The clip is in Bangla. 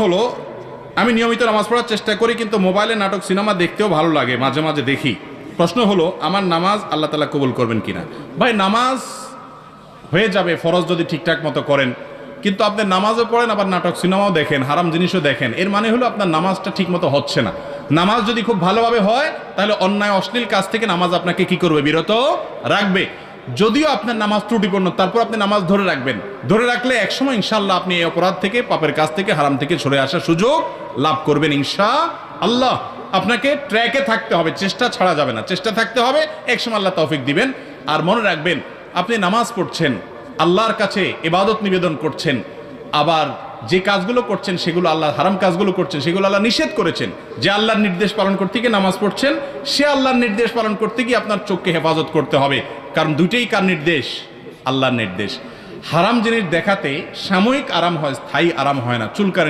হলো আমি নিয়মিত নামাজ পড়ার চেষ্টা করি, কিন্তু মোবাইলে নাটক সিনেমা দেখতেও ভালো লাগে, মাঝে মাঝে দেখি। প্রশ্ন হলো আমার নামাজ আল্লাহ তাআলা কবুল করবেন কিনা? ভাই, নামাজ হয়ে যাবে ফরজ যদি ঠিকঠাক মতো করেন, কিন্তু আপনি নামাজও পড়েন আবার নাটক সিনেমাও দেখেন, হারাম জিনিসও দেখেন, এর মানে হলো আপনার নামাজটা ঠিক মতো হচ্ছে না। নামাজ যদি খুব ভালোভাবে হয় তাহলে অন্যায় অশ্লীল কাজ থেকে নামাজ আপনাকে কি করবে? বিরত রাখবে। যদিও আপনার নামাজ ত্রুটিপূর্ণ, তারপর আপনি নামাজ ধরে রাখবেন। ধরে রাখলে একসময় ইনশাআল্লাহ আপনি এই অপরাধ থেকে, পাপের কাজ থেকে, হারাম থেকে সরে আসার সুযোগ লাভ করবেন ইনশাআল্লাহ। আপনাকে ট্র্যাকে থাকতে হবে, চেষ্টা ছাড়া যাবে না, চেষ্টা থাকতে হবে, একসময় আল্লাহ তৌফিক দিবেন। আর মনে রাখবেন, আপনি নামাজ পড়ছেন, আল্লাহর কাছে ইবাদত নিবেদন করছেন, আবার যে কাজগুলো করছেন সেগুলো আল্লাহ, হারাম কাজগুলো করছেন সেগুলো আল্লাহ নিষেধ করেছেন। যে আল্লাহর নির্দেশ পালন করতে গিয়ে নামাজ পড়ছেন, সে আল্লাহর নির্দেশ পালন করতে গিয়ে আপনার চোখকে হেফাজত করতে হবে, কারণ দুইটাই কার নির্দেশ? আল্লাহর নির্দেশ। হারাম জিনিস দেখাতে সাময়িক আরাম হয়, স্থায়ী আরাম হয় না। চুলকানি